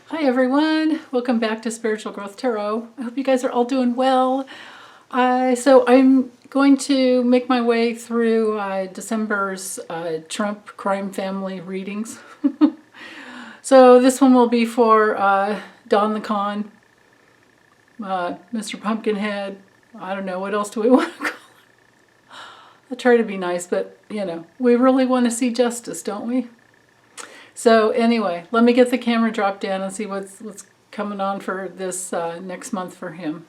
Hi everyone, welcome back to Spiritual Growth Tarot. I hope you guys are all doing well. So I'm going to make my way through December's Trump crime family readings. So this one will be for Don the Con, Mr. Pumpkinhead. I don't know, what else do we want to call him? I'll try to be nice, but you know, we really want to see justice, don't we? So anyway, let me get the camera dropped down and see what's coming on for this next month for him.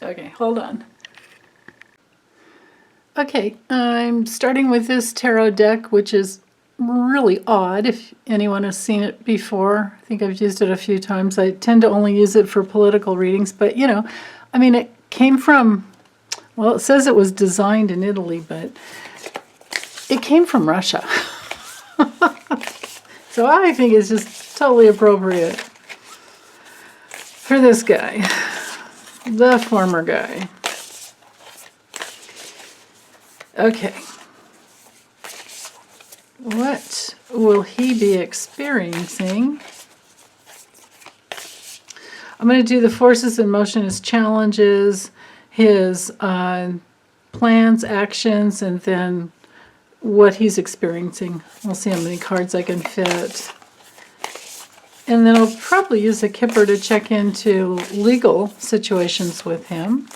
Okay, hold on. Okay, I'm starting with this tarot deck, which is really odd if anyone has seen it before. I think I've used it a few times. I tend to only use it for political readings, but you know, I mean, it came from, well, it says it was designed in Italy, but it came from Russia. So I think it's just totally appropriate for this guy, the former guy. Okay. What will he be experiencing? I'm going to do the forces in motion as challenges, his plans, actions, and then what he's experiencing. We'll see how many cards I can fit. And then I'll probably use a Kipper to check into legal situations with him.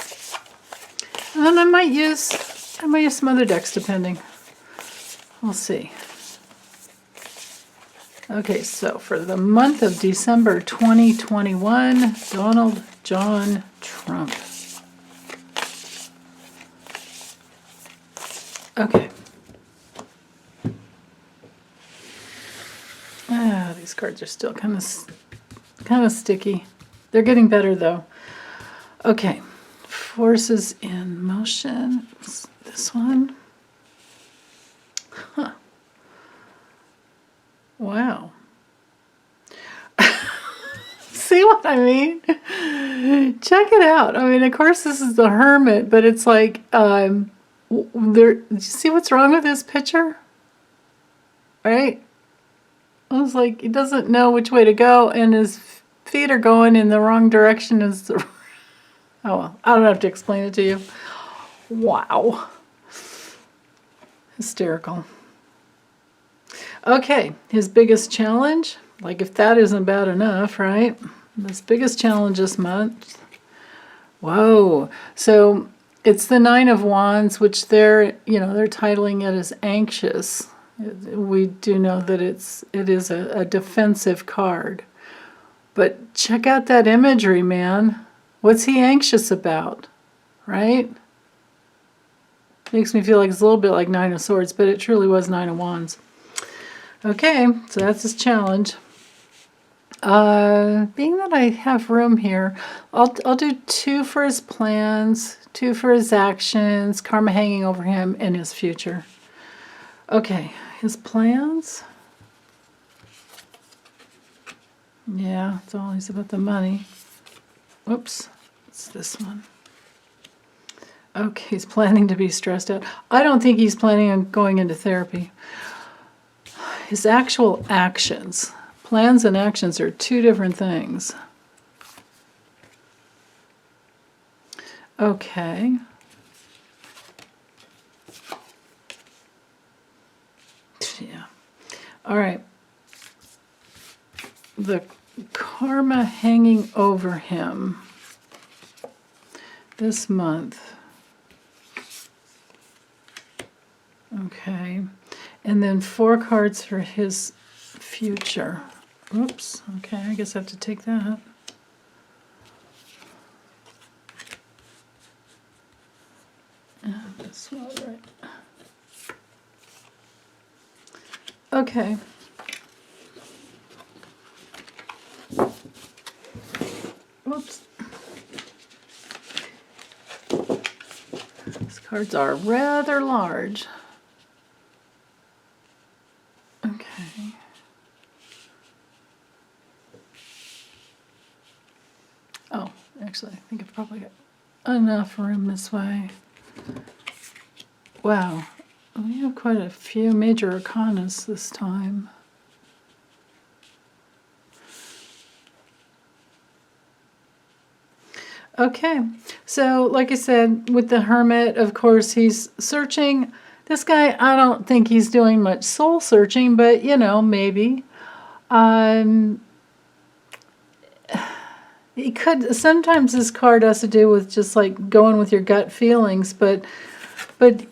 And then I might use some other decks depending. We'll see. Okay, so for the month of December 2021, Donald John Trump. Okay. These cards are still kind of sticky. They're getting better though. Okay, forces in motion. This one. Huh. Wow. See what I mean? Check it out. I mean, of course, this is the Hermit, but it's like, you see what's wrong with this picture? Right? I was like, he doesn't know which way to go, and his feet are going in the wrong direction. Oh, well, I don't have to explain it to you. Wow. Hysterical. Okay, his biggest challenge, like if that isn't bad enough, right? His biggest challenge this month. Whoa. So it's the Nine of Wands, which they're titling it as anxious. We do know that it is a defensive card. But check out that imagery, man. What's he anxious about, right? Makes me feel like it's a little bit like Nine of Swords, but it truly was Nine of Wands. Okay, so that's his challenge. Being that I have room here, I'll do 2 for his plans, 2 for his actions, karma hanging over him, and his future. Okay, his plans. Yeah, it's always about the money. Whoops, it's this one. Okay, he's planning to be stressed out. I don't think he's planning on going into therapy. His actual actions. Plans and actions are 2 different things. Okay. Yeah. All right. The karma hanging over him this month. Okay. And then 4 cards for his future. Oops. Okay, I guess I have to take that. And this one, right. Okay. Oops. These cards are rather large. Okay. Oh, actually, I think I've probably got enough room this way. Wow. We have quite a few major arcanas this time. Okay, so like I said, with the Hermit, of course, he's searching. This guy, I don't think he's doing much soul searching, but maybe. Um, he could. Sometimes this card has to do with just like going with your gut feelings, but I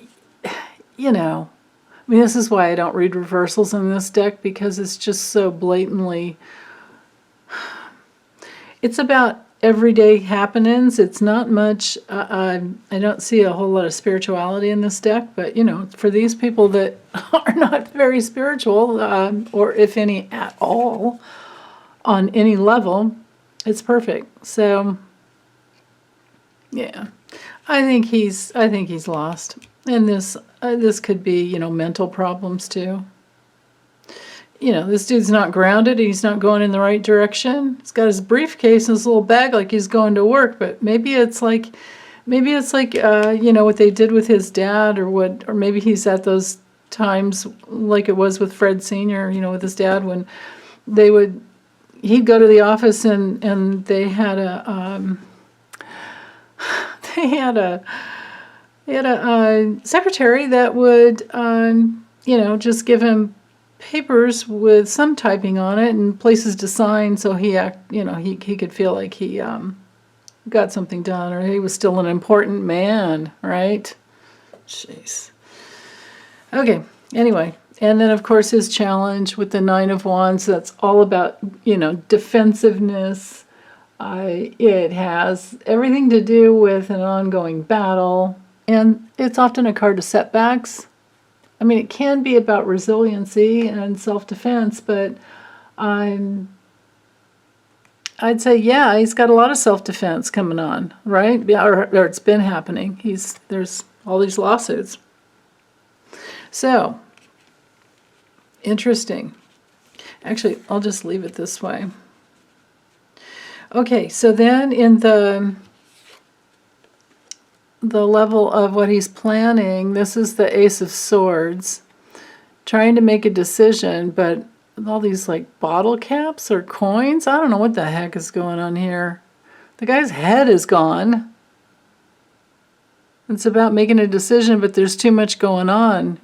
mean, this is why I don't read reversals in this deck, because it's just so blatantly. It's about everyday happenings. It's not much. I don't see a whole lot of spirituality in this deck, but for these people that are not very spiritual, or if any at all, on any level, it's perfect. So, yeah, I think he's lost, and this could be mental problems too. This dude's not grounded. He's not going in the right direction. He's got his briefcase and his little bag like he's going to work, but maybe it's like what they did with his dad, or maybe he's at those times like it was with Fred Sr., with his dad, when he'd go to the office and they had a they had a secretary that would just give him papers with some typing on it and places to sign, so he could feel like he got something done, or he was still an important man, right? Jeez. Okay, anyway, and then of course his challenge with the Nine of Wands, that's all about defensiveness. It has everything to do with an ongoing battle, and it's often a card of setbacks. I mean, it can be about resiliency and self-defense, but I'd say, yeah, he's got a lot of self-defense coming on, right? Yeah, or it's been happening. There's all these lawsuits. So, interesting. Actually, I'll just leave it this way. Okay, so then in the level of what he's planning, this is the Ace of Swords, trying to make a decision, but all these like bottle caps or coins, I don't know what the heck is going on here. The guy's head is gone. It's about making a decision, but there's too much going on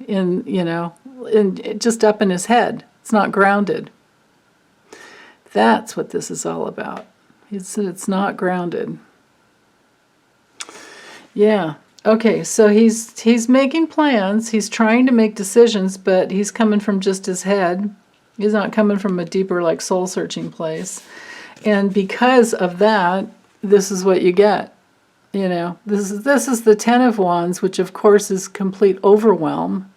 just up in his head. It's not grounded. That's what this is all about. It's not grounded. Yeah. Okay, so he's making plans. He's trying to make decisions, but he's coming from just his head. He's not coming from a deeper, like, soul-searching place. And because of that, this is what you get. This is the Ten of Wands, which of course is complete overwhelm.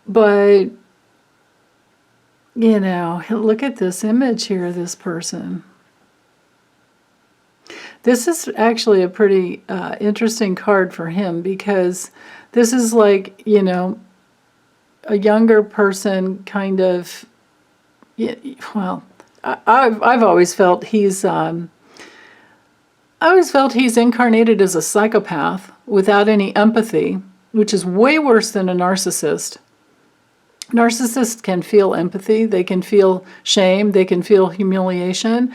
But look at this image here of this person. This is actually a pretty interesting card for him, because this is like, a younger person kind of, well, I've always felt he's incarnated as a psychopath without any empathy, which is way worse than a narcissist. Narcissists can feel empathy, they can feel shame, they can feel humiliation.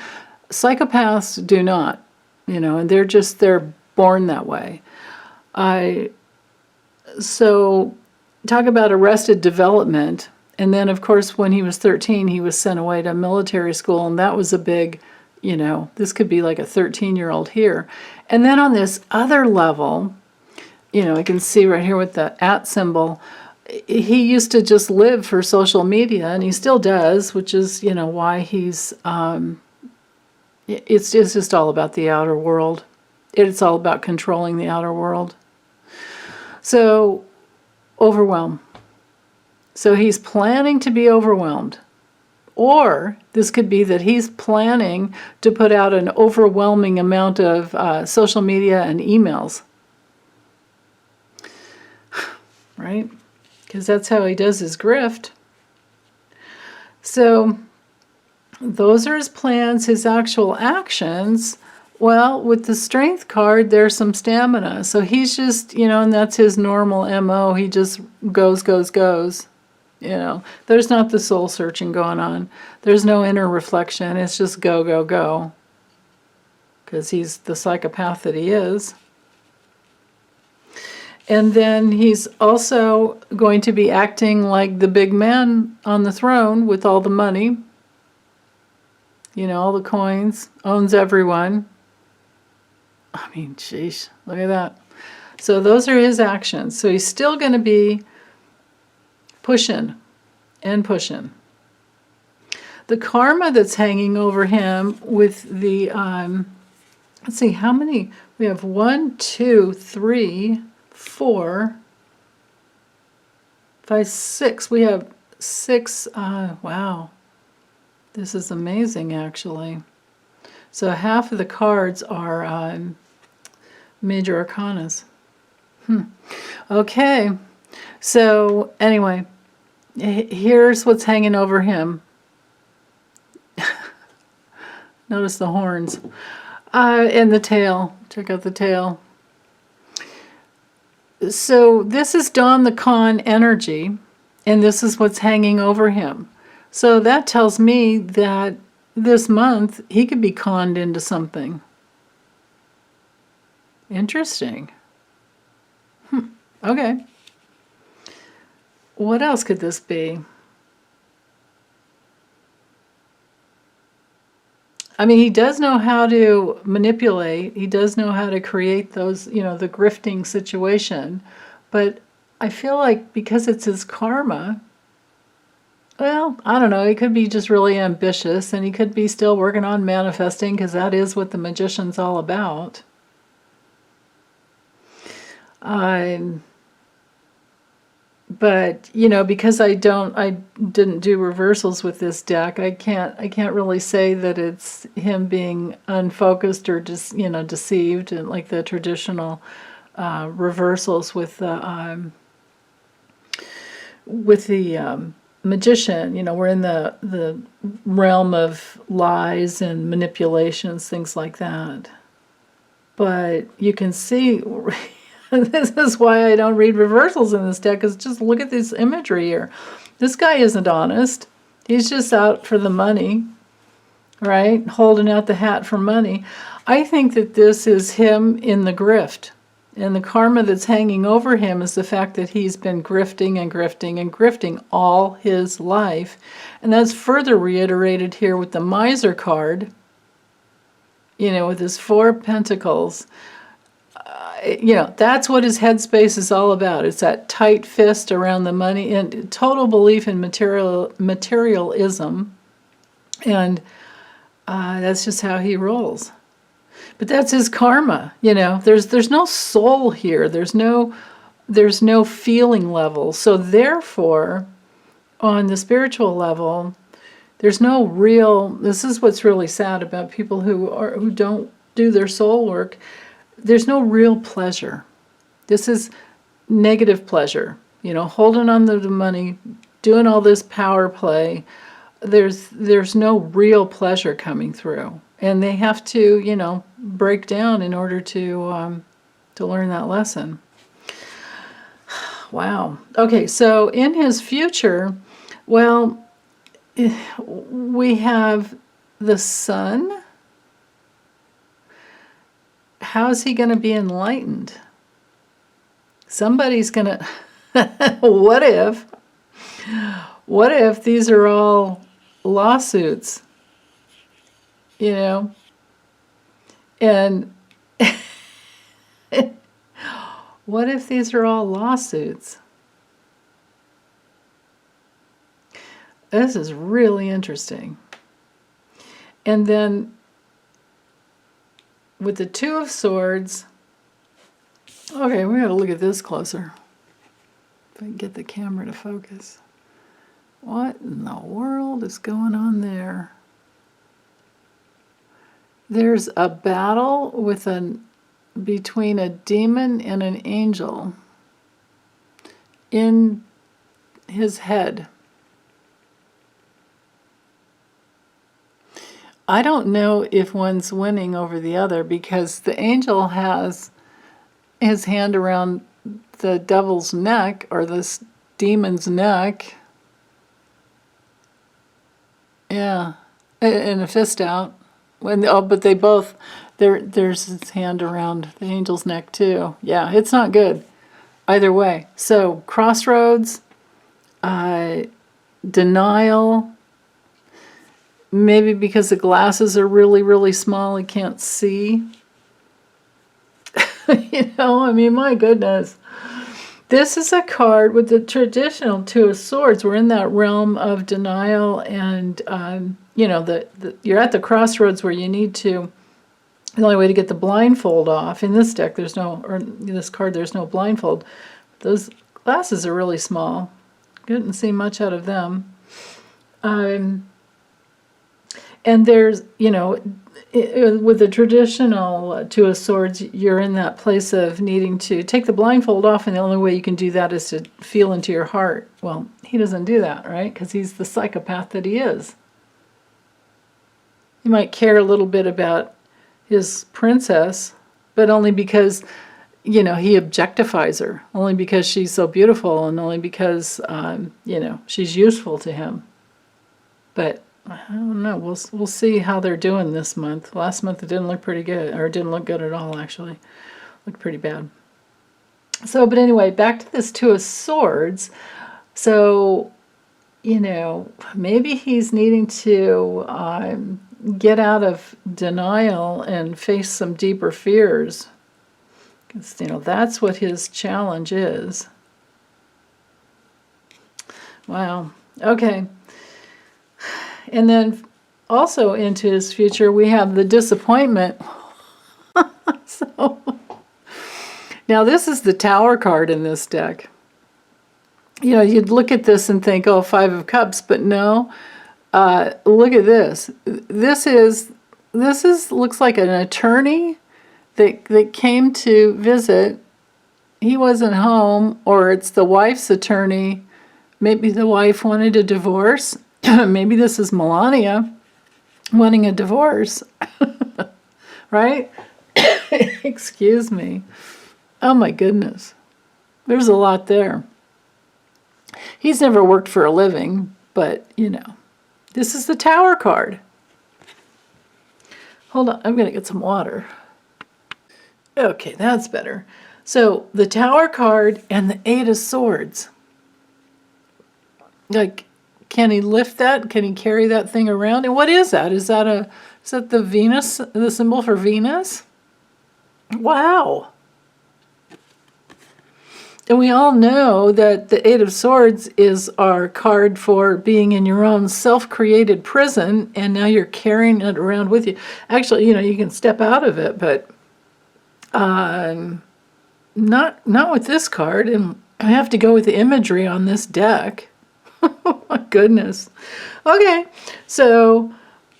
Psychopaths do not. And they're born that way. So talk about arrested development. And then, of course, when he was 13, he was sent away to military school, and that was a big, this could be like a 13-year-old here. And then on this other level, I can see right here with the @ symbol, he used to just live for social media, and he still does, which is, why he's... It's just all about the outer world. It's all about controlling the outer world. So, overwhelm. So he's planning to be overwhelmed. Or this could be that he's planning to put out an overwhelming amount of social media and emails. Right? Because that's how he does his grift. So... those are his plans. His actual actions, well, with the Strength card, there's some stamina. So he's just, and that's his normal MO. He just goes. There's not the soul searching going on. There's no inner reflection. It's just go. because he's the psychopath that he is. And then he's also going to be acting like the big man on the throne with all the money, all the coins, owns everyone. I mean, sheesh, look at that. So those are his actions. So he's still going to be pushing and pushing. The karma that's hanging over him with the, let's see, how many? We have 1, 2, 3, 4, 5, 6. We have 6. Wow. This is amazing, actually. So half of the cards are major arcanas. Okay. So anyway, here's what's hanging over him. Notice the horns. And the tail. Check out the tail. So this is Don the Con energy, and this is what's hanging over him. So that tells me that this month he could be conned into something. Interesting. Okay. What else could this be? I mean, he does know how to manipulate. He does know how to create those, the grifting situation. But I feel like because it's his karma, well, I don't know. He could be just really ambitious, and he could be still working on manifesting, because that is what the magician's all about. But because I didn't do reversals with this deck, I can't really say that it's him being unfocused or just deceived, and like the traditional reversals with the magician. We're in the realm of lies and manipulations, things like that. But you can see. This is why I don't read reversals in this deck, because just look at this imagery here. This guy isn't honest. He's just out for the money, right? Holding out the hat for money. I think that this is him in the grift. And the karma that's hanging over him is the fact that he's been grifting and grifting and grifting all his life. And that's further reiterated here with the miser card, with his 4 of Pentacles. That's what his headspace is all about. It's that tight fist around the money and total belief in materialism. And that's just how he rolls. But that's his karma. There's no soul here. There's no feeling level. So therefore, on the spiritual level, there's no real. This is what's really sad about people who don't do their soul work. There's no real pleasure. This is negative pleasure. Holding on to the money, doing all this power play. There's no real pleasure coming through, and they have to break down in order to learn that lesson. Wow. Okay, so in his future, well, we have the sun. How's he going to be enlightened? Somebody's going to... What if these are all lawsuits? And what if these are all lawsuits? This is really interesting. And then with the 2 of Swords, okay, we got to look at this closer. If I can get the camera to focus. What in the world is going on there? There's a battle between a demon and an angel in his head. I don't know if one's winning over the other, because the angel has his hand around the devil's neck, or this demon's neck. Yeah, and a fist out. But they both There's his hand around the angel's neck too. Yeah, it's not good either way. So crossroads, denial, maybe because the glasses are really, really small, he can't see. I mean, my goodness. This is a card with the traditional Two of Swords. We're in that realm of denial, and you're at the crossroads where you need to. The only way to get the blindfold off in this deck, or in this card, there's no blindfold. Those glasses are really small. Couldn't see much out of them. And there's, with the traditional Two of Swords, you're in that place of needing to take the blindfold off, and the only way you can do that is to feel into your heart. Well, he doesn't do that, right? Because he's the psychopath that he is. He might care a little bit about his princess, but only because, he objectifies her, only because she's so beautiful, and only because, she's useful to him. But I don't know. We'll see how they're doing this month. Last month it didn't look pretty good, or it didn't look good at all, actually. Looked pretty bad. So, but anyway, back to this Two of Swords. So, maybe he's needing to get out of denial and face some deeper fears. Because, that's what his challenge is. Wow. Okay. And then also into his future, we have the disappointment. So, now this is the Tower card in this deck. You'd look at this and think, oh, Five of Cups, but no. Look at this. This looks like an attorney that came to visit. He wasn't home, or it's the wife's attorney. Maybe the wife wanted a divorce. Maybe this is Melania wanting a divorce, right? Excuse me. Oh my goodness. There's a lot there. He's never worked for a living, but this is the Tower card. Hold on, I'm going to get some water. Okay, that's better. So the Tower card and the Eight of Swords. Like, can he lift that? Can he carry that thing around? And what is that? Is that the Venus, the symbol for Venus? Wow. And we all know that the Eight of Swords is our card for being in your own self-created prison, and now you're carrying it around with you. Actually, you can step out of it, but not with this card. And I have to go with the imagery on this deck. Oh my goodness. Okay, so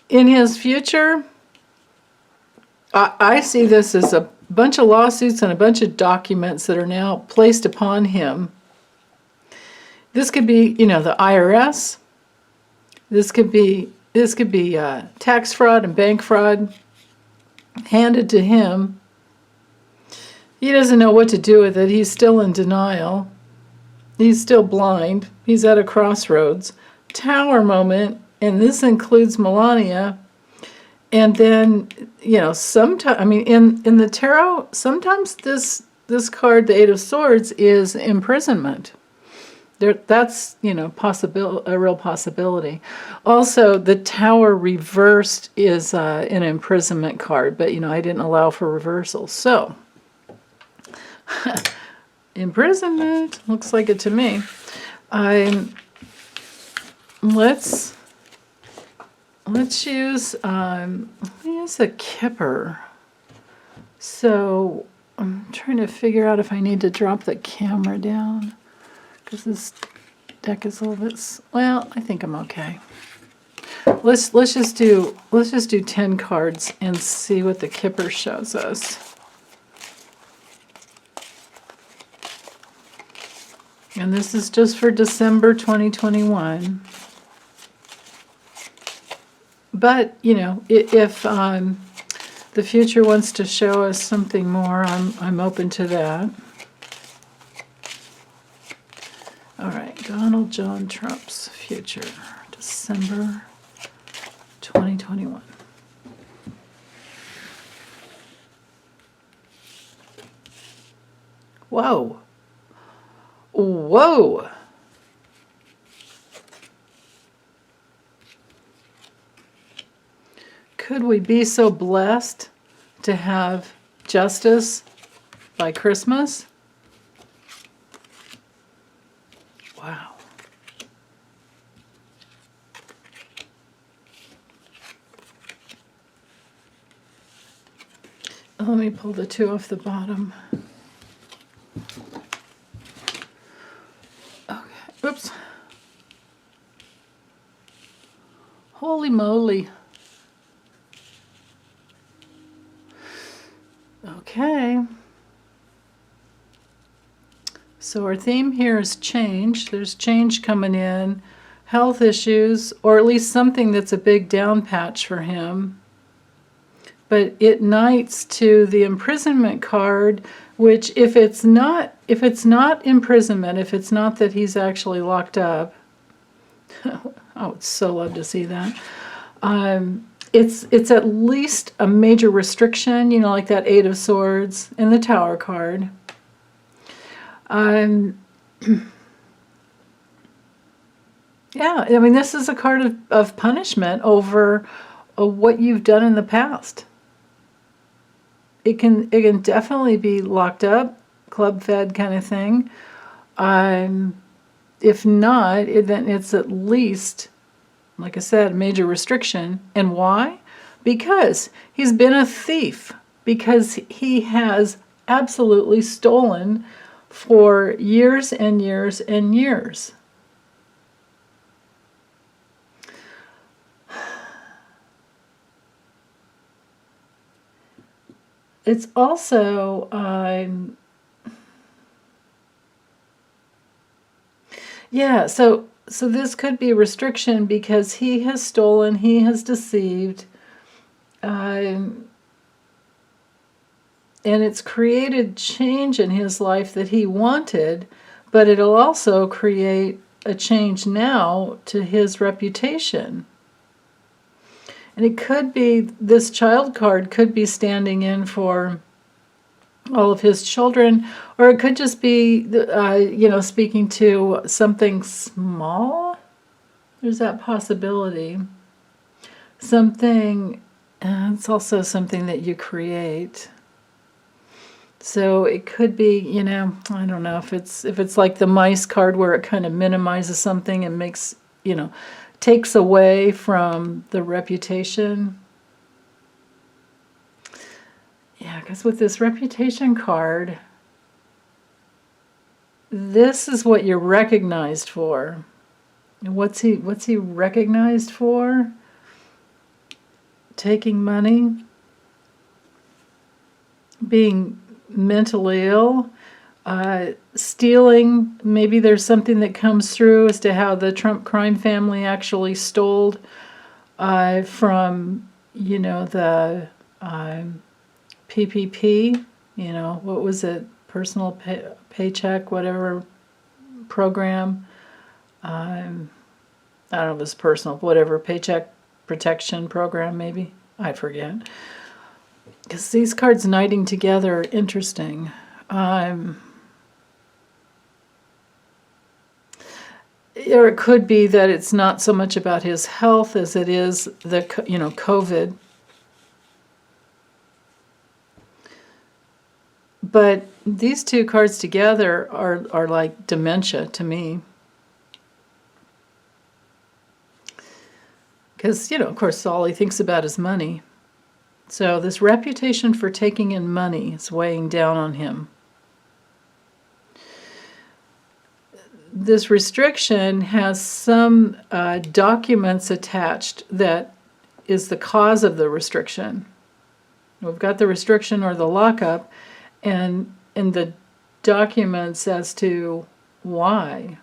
in his future, I see this as a bunch of lawsuits and a bunch of documents that are now placed upon him. This could be, the IRS. This could be tax fraud and bank fraud handed to him. He doesn't know what to do with it. He's still in denial. He's still blind. He's at a crossroads. Tower moment, and this includes Melania. And then, sometimes, in the tarot, sometimes this card, the Eight of Swords, is imprisonment. That's, a real possibility. Also, the Tower reversed is an imprisonment card, but, I didn't allow for reversal. So, imprisonment, looks like it to me. Let's use a Kipper. So I'm trying to figure out if I need to drop the camera down, because this deck is a little bit, well, I think I'm okay. Let's just do 10 cards and see what the Kipper shows us. And this is just for December 2021. But, if the future wants to show us something more, I'm open to that. All right, Donald John Trump's future, December 2021. Whoa. Whoa. Could we be so blessed to have justice by Christmas? Wow. Let me pull the 2 off the bottom. Okay. Oops. Holy moly. Okay. So our theme here is change. There's change coming in, health issues, or at least something that's a big down patch for him. But it knights to the imprisonment card, which if it's not imprisonment, if it's not that he's actually locked up, I would so love to see that. It's at least a major restriction, like that 8 of Swords and the Tower card. Yeah, I mean, this is a card of punishment over what you've done in the past. It can definitely be locked up, club fed kind of thing. If not, then it's at least, like I said, major restriction. And why? Because he's been a thief. Because he has absolutely stolen for years and years and years. It's also, yeah, so this could be restriction because he has stolen, he has deceived, and it's created change in his life that he wanted, but it'll also create a change now to his reputation. And it could be, this child card could be standing in for all of his children, or it could just be, speaking to something small. There's that possibility. Something, it's also something that you create. So it could be, I don't know if it's like the mice card where it kind of minimizes something and makes, takes away from the reputation. Yeah, because with this reputation card, this is what you're recognized for. And what's he recognized for? Taking money, being mentally ill, stealing. Maybe there's something that comes through as to how the Trump crime family actually stole from, the PPP, what was it, personal paycheck, whatever program. I don't know if it was personal, whatever, paycheck protection program, maybe. I forget. Because these cards knighting together are interesting. Or it could be that it's not so much about his health as it is the, COVID. But these 2 cards together are like dementia to me. Because, of course, all he thinks about is money. So this reputation for taking in money is weighing down on him. This restriction has some documents attached that is the cause of the restriction. We've got the restriction or the lockup, and in the documents as to why.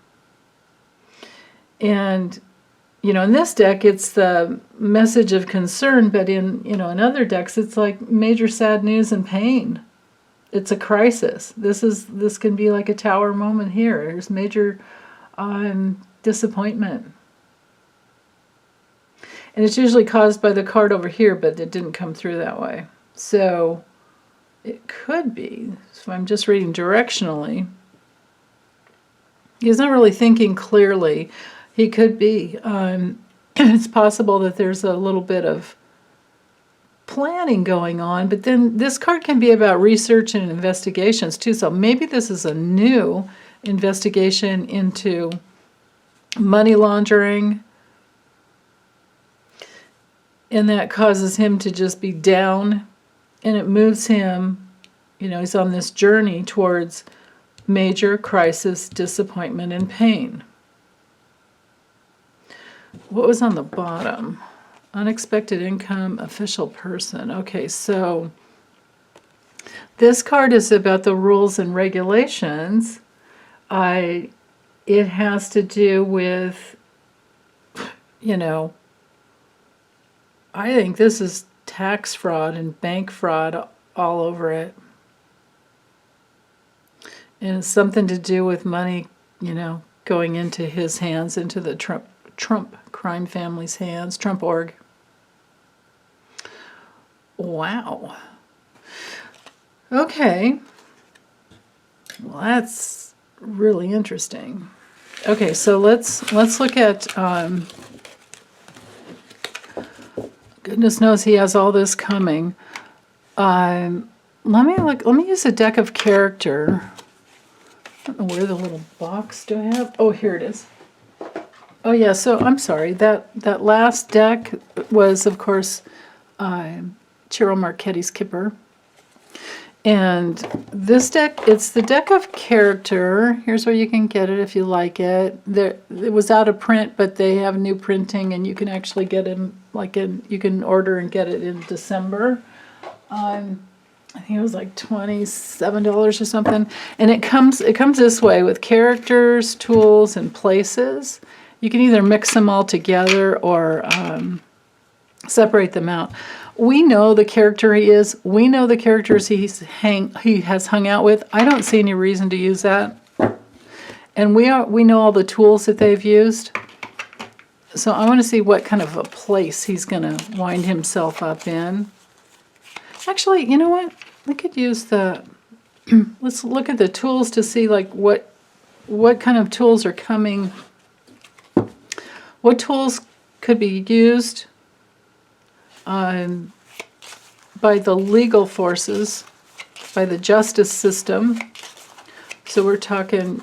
And in this deck, it's the message of concern, but in other decks, it's like major sad news and pain. It's a crisis. This can be like a tower moment here. There's major disappointment. And it's usually caused by the card over here, but it didn't come through that way. So it could be, so I'm just reading directionally, he's not really thinking clearly. He could be, it's possible that there's a little bit of planning going on, but then this card can be about research and investigations too. So maybe this is a new investigation into money laundering, and that causes him to just be down, and it moves him, he's on this journey towards major crisis, disappointment, and pain. What was on the bottom? Unexpected income, official person. Okay, so this card is about the rules and regulations. It has to do with, I think this is tax fraud and bank fraud all over it. And it's something to do with money, going into his hands, into the Trump crime family's hands, Trump org. Wow. Okay. Well, that's really interesting. Okay, so let's look at. Goodness knows he has all this coming. Let me use a deck of character. I don't know where the little box do I have. Oh, here it is. Oh yeah. So I'm sorry. That last deck was, of course, Cyril Marchetti's Kipper. And this deck, it's the deck of character. Here's where you can get it if you like it. It was out of print, but they have new printing, and you can actually get it you can order and get it in December. I think it was like $27 or something. And it comes this way with characters, tools, and places. You can either mix them all together or separate them out. We know the character he is. We know the characters he has hung out with. I don't see any reason to use that. And we know all the tools that they've used. So I want to see what kind of a place he's going to wind himself up in. Actually, you know what? We could use the. Let's look at the tools to see like what kind of tools are coming. What tools could be used by the legal forces, by the justice system. So we're talking,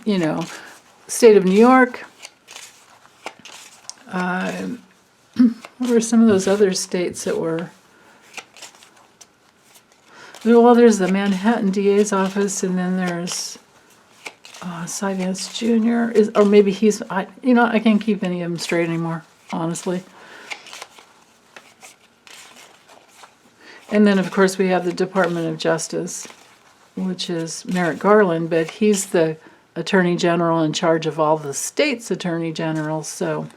state of New York. What were some of those other states that were? Well, there's the Manhattan DA's office, and then there's Cy Vance Jr. Or maybe he's. I can't keep any of them straight anymore, honestly. And then, of course, we have the Department of Justice, which is Merrick Garland, but he's the Attorney General in charge of all the states' Attorney Generals. So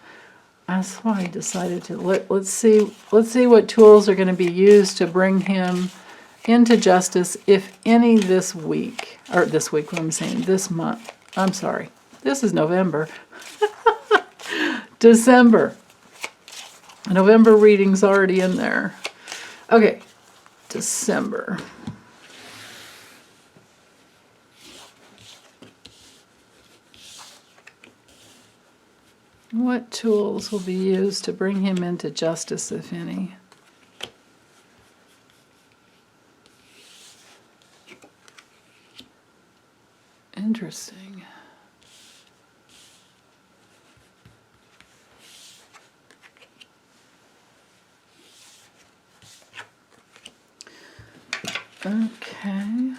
that's why I decided to let's see what tools are going to be used to bring him into justice, if any, this week. Or this week, what I'm saying, this month. I'm sorry. This is November. December. November reading's already in there. Okay. December. What tools will be used to bring him into justice, if any? Interesting. Okay.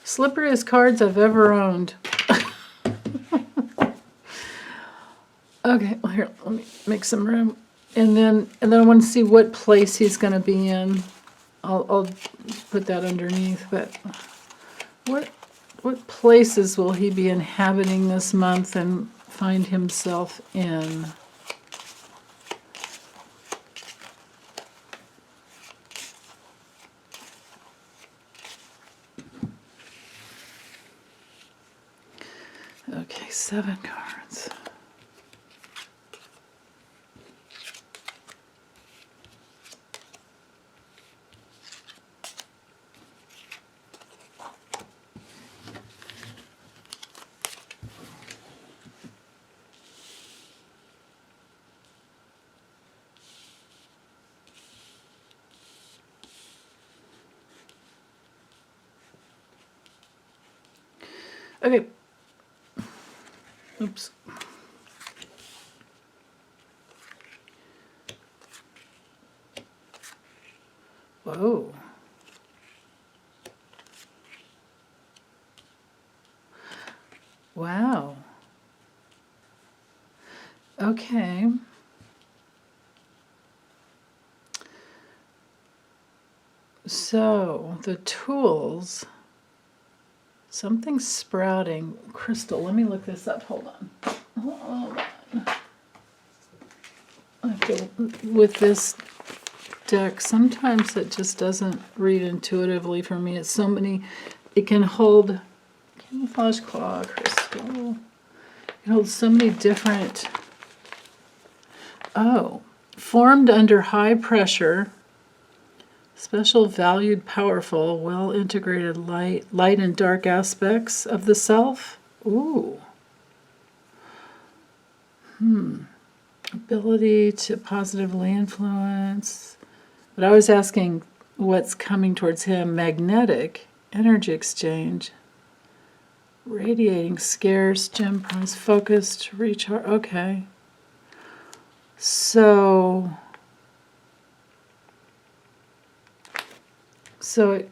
Slipperiest cards I've ever owned. Okay, well here, let me make some room. And then I want to see what place he's going to be in. I'll put that underneath, but what places will he be inhabiting this month and find himself in? Okay, 7 cards. Okay. Oops. Whoa. Wow. Okay. So the tools, something's sprouting. Crystal, let me look this up. Hold on. Hold on. I have to, with this deck, sometimes it just doesn't read intuitively for me. It's so many, it can hold camouflage claw, crystal. It can hold so many different, formed under high pressure. Special, valued, powerful, well-integrated light and dark aspects of the self. Ooh. Ability to positively influence. But I was asking what's coming towards him. Magnetic, energy exchange, radiating, scarce, gem prize, focused, recharge. Okay. So it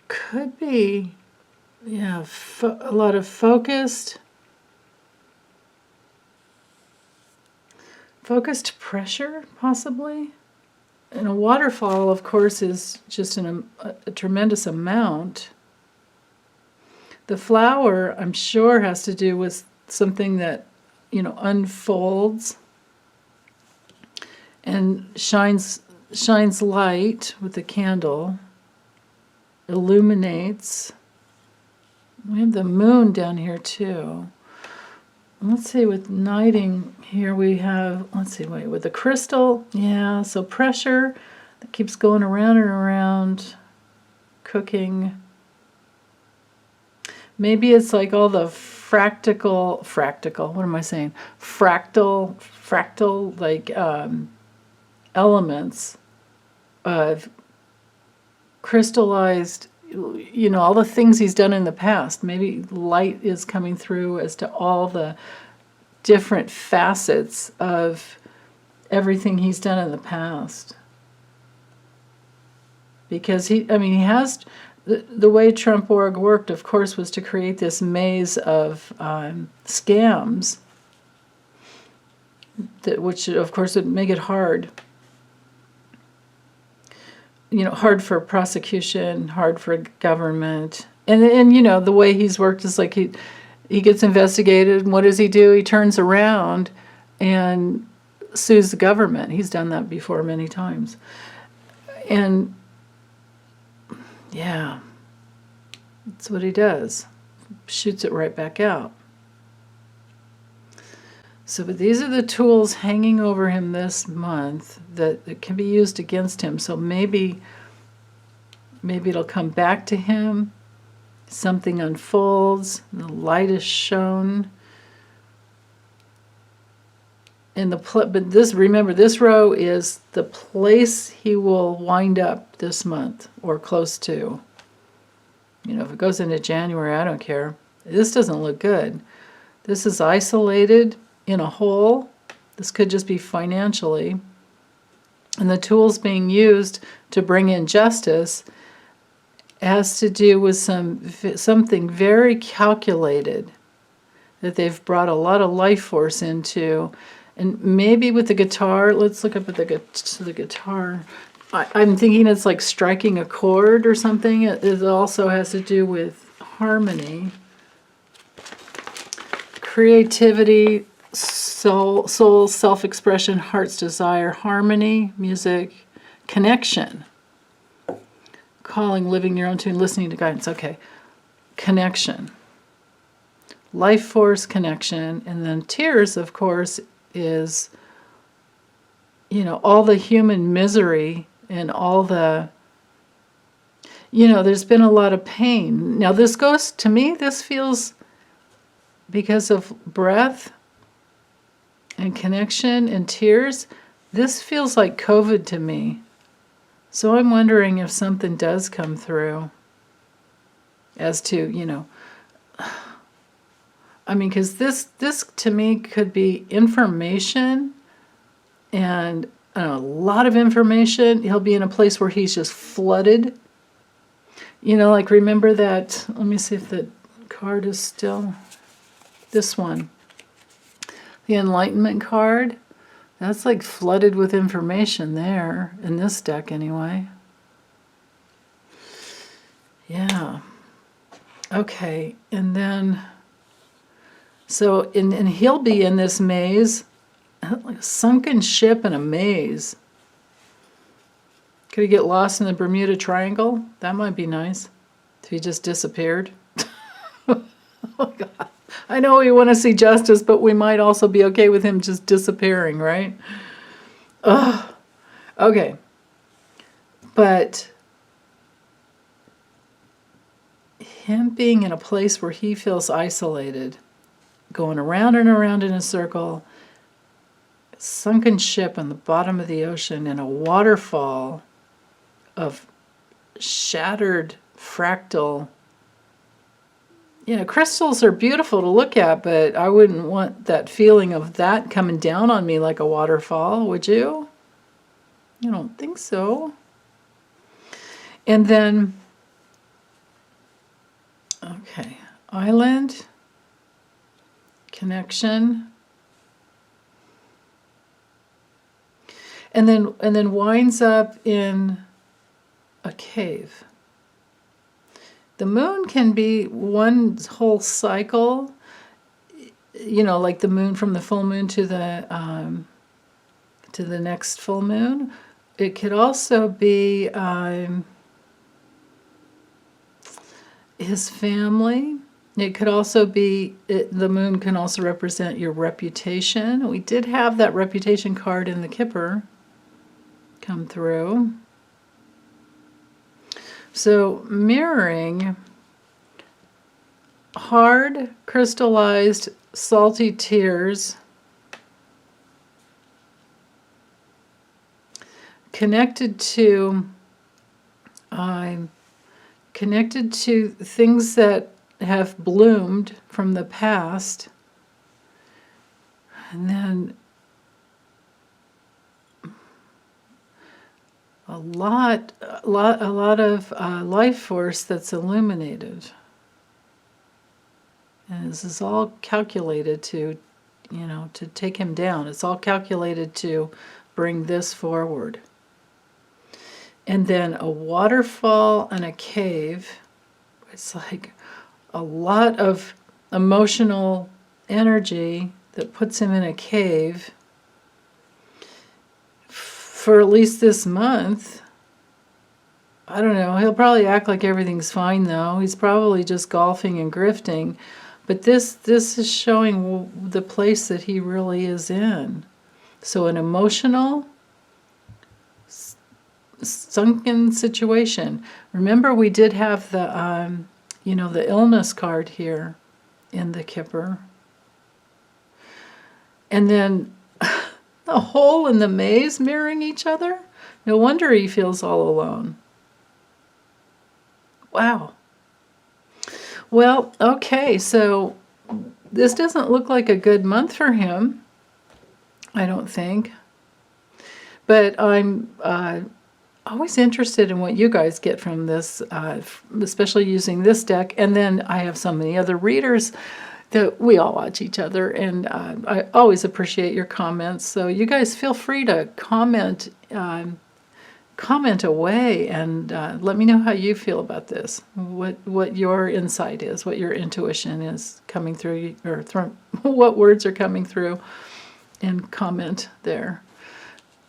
could be, yeah, a lot of focused pressure, possibly. And a waterfall, of course, is just a tremendous amount. The flower, I'm sure, has to do with something that, unfolds and shines light with the candle. Illuminates. We have the moon down here too. Let's see, with knighting here we have, with the crystal, yeah, so pressure that keeps going around and around, cooking. Maybe it's like all the fractal, what am I saying? Fractal, like elements of crystallized, all the things he's done in the past. Maybe light is coming through as to all the different facets of everything he's done in the past. Because he has, the way Trump.org worked, of course, was to create this maze of scams, which, of course, would make it hard. Hard for prosecution, hard for government. And the way he's worked is like he gets investigated, and what does he do? He turns around and sues the government. He's done that before many times. And, yeah, that's what he does. Shoots it right back out. So, but these are the tools hanging over him this month that can be used against him. So maybe it'll come back to him. Something unfolds. The light is shown. But remember, this row is the place he will wind up this month or close to. If it goes into January, I don't care. This doesn't look good. This is isolated in a hole. This could just be financially. And the tools being used to bring in justice has to do with something very calculated that they've brought a lot of life force into. And maybe with the guitar, let's look up at the guitar. I'm thinking it's like striking a chord or something. It also has to do with harmony, creativity, soul, self-expression, heart's desire, harmony, music, connection, calling, living your own tune, listening to guidance. Okay, connection, life force, connection, and then tears, of course, is all the human misery and all the there's been a lot of pain. Now this feels, because of breath and connection and tears, this feels like COVID to me. So I'm wondering if something does come through as to, I mean, because this to me could be information and a lot of information. He'll be in a place where he's just flooded. You know, like remember that, let me see if the card is still, this one. The Enlightenment card. That's like flooded with information there, in this deck anyway. Yeah. Okay, and then, so, and he'll be in this maze, like a sunken ship in a maze. Could he get lost in the Bermuda Triangle? That might be nice. If he just disappeared. Oh, God. I know we want to see justice, but we might also be okay with him just disappearing, right? Ugh. Okay. But him being in a place where he feels isolated, going around and around in a circle, sunken ship on the bottom of the ocean in a waterfall of shattered fractal. You know, crystals are beautiful to look at, but I wouldn't want that feeling of that coming down on me like a waterfall, would you? I don't think so. And then, okay, island, connection, and then winds up in a cave. The moon can be one whole cycle, you know, like the moon from the full moon to the next full moon. It could also be his family. It could also be, the moon can also represent your reputation. We did have that reputation card in the Kipper come through. So mirroring hard, crystallized, salty tears connected to things that have bloomed from the past, and then a lot of life force that's illuminated. And this is all calculated to, you know, to take him down. It's all calculated to bring this forward. And then a waterfall and a cave. It's like a lot of emotional energy that puts him in a cave for at least this month. I don't know. He'll probably act like everything's fine, though. He's probably just golfing and grifting. But this is showing the place that he really is in. So an emotional, sunken situation. Remember, we did have the, you know, the illness card here in the Kipper. And then a hole in the maze mirroring each other. No wonder he feels all alone. Wow. Well, okay, so this doesn't look like a good month for him, I don't think. But I'm always interested in what you guys get from this, especially using this deck. And then I have so many other readers that we all watch each other, and I always appreciate your comments. So you guys feel free to comment away, and let me know how you feel about this, what your insight is, what your intuition is coming through, or what words are coming through, and comment there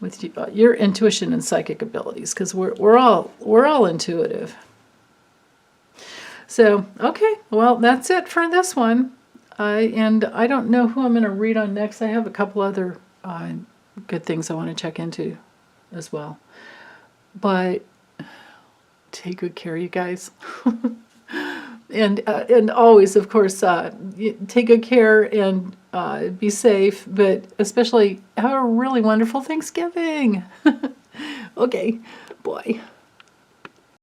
with your intuition and psychic abilities, because we're all intuitive. So okay, well, that's it for this one. And I don't know who I'm going to read on next. I have a couple other good things I want to check into as well. But take good care, you guys. and always, of course, take good care and be safe. But especially have a really wonderful Thanksgiving. Okay, boy.